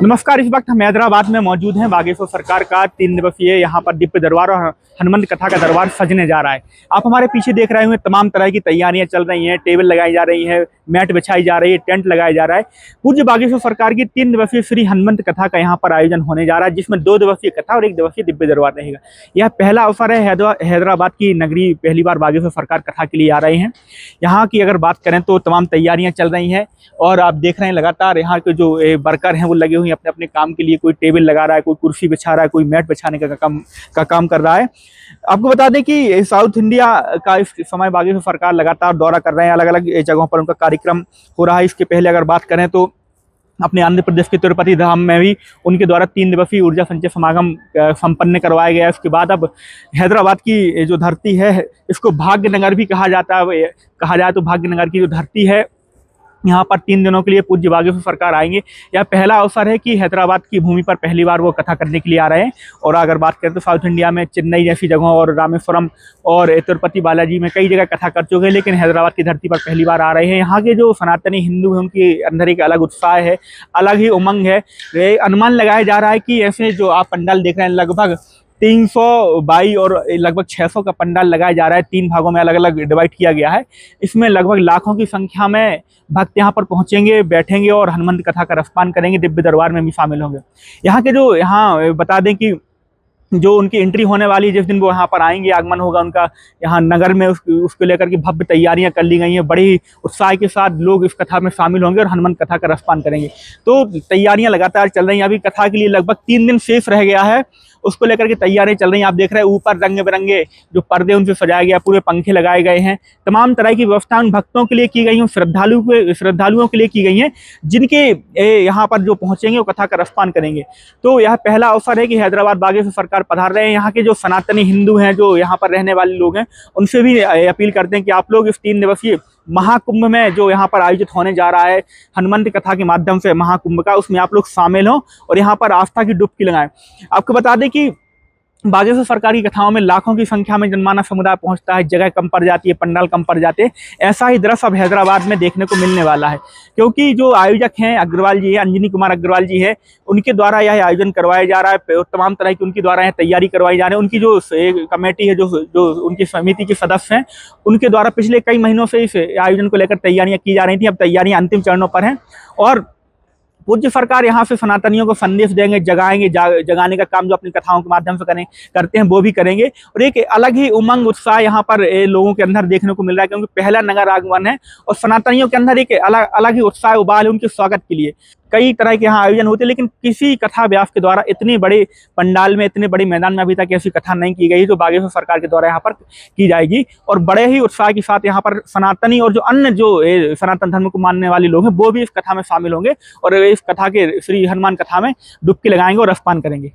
नमस्कार। इस वक्त हम हैदराबाद में मौजूद हैं। बागेश्वर सरकार का 3 दिवसीय यहाँ पर दिव्य दरबार और हनुमंत कथा का दरबार सजने जा रहा है। आप हमारे पीछे देख रहे होंगे तमाम तरह की तैयारियां चल रही हैं, टेबल लगाई जा रही है, मैट बिछाई जा रही है, टेंट लगाया जा रहा है। पूज्य बागेश्वर सरकार की 3 दिवसीय श्री हनुमंत कथा का यहाँ पर आयोजन होने जा रहा है, जिसमें 2 दिवसीय कथा और 1 दिवसीय दिव्य दरबार रहेगा। यह पहला अवसर है। हैदराबाद की नगरी पहली बार बागेश्वर सरकार कथा के लिए आ रहे हैं। यहाँ की अगर बात करें तो तमाम तैयारियां चल रही हैं और आप देख रहे हैं लगातार यहाँ के जो वर्कर हैं वो लगे हुए हैं अपने अपने काम के लिए। कोई टेबल लगा रहा है, कोई कुर्सी बिछा रहा है, कोई मैट बिछाने का काम कर रहा है। आपको बता दें कि साउथ इंडिया का इस समय बागेश्वर सरकार लगातार दौरा कर रहे हैं, अलग अलग जगहों पर उनका कार्यक्रम हो रहा है। इसके पहले अगर बात करें तो अपने आंध्र प्रदेश के तिरुपति धाम में भी उनके द्वारा 3 दिवसीय ऊर्जा संचय समागम संपन्न करवाया गया। उसके बाद अब हैदराबाद की जो धरती है इसको भाग्यनगर भी कहा जाता है। कहा जाए तो भाग्यनगर की जो धरती है यहाँ पर 3 दिनों के लिए पूज्य बागेश्वर सरकार आएंगे। यह पहला अवसर है कि हैदराबाद की भूमि पर पहली बार वो कथा करने के लिए आ रहे हैं। और अगर बात करें तो साउथ इंडिया में चेन्नई जैसी जगहों और रामेश्वरम और तिरुपति बालाजी में कई जगह कथा कर चुके हैं, लेकिन हैदराबाद की धरती पर पहली बार आ रहे हैं। यहाँ के जो सनातनी हिंदू हैं उनके अंदर एक अलग उत्साह है, अलग ही उमंग है। अनुमान लगाया जा रहा है कि ऐसे जो आप पंडाल देख रहे हैं लगभग 300 बाई और लगभग 600 का पंडाल लगाया जा रहा है। 3 भागों में अलग अलग डिवाइड किया गया है। इसमें लगभग लाखों की संख्या में भक्त यहाँ पर पहुंचेंगे, बैठेंगे और हनुमंत कथा का रसपान करेंगे, दिव्य दरबार में भी शामिल होंगे। यहाँ के जो यहाँ बता दें कि जो उनकी एंट्री होने वाली जिस दिन वो यहाँ पर आएंगे, आगमन होगा उनका यहाँ नगर में, उसको लेकर के भव्य तैयारियां कर ली गई हैं। बड़ी ही उत्साह के साथ लोग इस कथा में शामिल होंगे और हनुमंत कथा का रसपान करेंगे। तो तैयारियां लगातार चल रही हैं। अभी कथा के लिए लगभग 3 दिन शेष रह गया है, उसको लेकर के तैयारियां चल रही हैं। आप देख रहे हैं ऊपर रंग बिरंगे जो पर्दे उनसे सजाया गया, पूरे पंखे लगाए गए हैं। तमाम तरह की व्यवस्था उन भक्तों के लिए की गई है, श्रद्धालुओं के लिए की गई हैं, जिनके यहाँ पर जो पहुंचेंगे वो कथा का रसपान करेंगे। तो यह पहला अवसर है कि हैदराबाद बागेश्वर सरकार पधार रहे हैं। यहाँ के जो सनातनी हिंदू हैं, जो यहाँ पर रहने वाले लोग हैं, उनसे भी अपील करते हैं कि आप लोग इस 3 दिवसीय महाकुंभ में जो यहाँ पर आयोजित होने जा रहा है हनुमंत कथा के माध्यम से महाकुंभ का, उसमें आप लोग शामिल हों और यहाँ पर आस्था की डुबकी लगाएं। आपको बता दें कि बागेश्वर सरकार की कथाओं में लाखों की संख्या में जनमानस समुदाय पहुंचता है, जगह कम पड़ जाती है, पंडाल कम पड़ जाते हैं। ऐसा ही दृश्य अब हैदराबाद में देखने को मिलने वाला है, क्योंकि जो आयोजक हैं अग्रवाल जी है, अंजनी कुमार अग्रवाल जी है, उनके द्वारा यह आयोजन करवाया जा रहा है। तमाम तरह की उनकी द्वारा यह तैयारी करवाई जा रही है। उनकी जो कमेटी है, जो उनकी समिति के सदस्य हैं, उनके द्वारा पिछले कई महीनों से इस आयोजन को लेकर तैयारियां की जा रही थी। अब तैयारियां अंतिम चरणों पर हैं और पूज्य सरकार यहाँ से सनातनियों को संदेश देंगे, जगाने का काम जो अपनी कथाओं के माध्यम से करते हैं वो भी करेंगे। और एक अलग ही उमंग उत्साह यहाँ पर लोगों के अंदर देखने को मिल रहा है, क्योंकि पहला नगर आगमन है और सनातनियों के अंदर एक अलग ही उत्साह उबाल है उनके स्वागत के लिए। कई तरह के यहाँ आयोजन होते हैं, लेकिन किसी कथा व्यास के द्वारा इतने बड़े पंडाल में, इतने बड़े मैदान में अभी तक ऐसी कथा नहीं की गई, जो बागेश्वर सरकार के द्वारा यहाँ पर की जाएगी। और बड़े ही उत्साह के साथ यहाँ पर सनातनी और जो अन्य जो सनातन धर्म को मानने वाले लोग हैं वो भी इस कथा में शामिल होंगे और इस कथा के श्री हनुमान कथा में डुबकी लगाएंगे और रसपान करेंगे।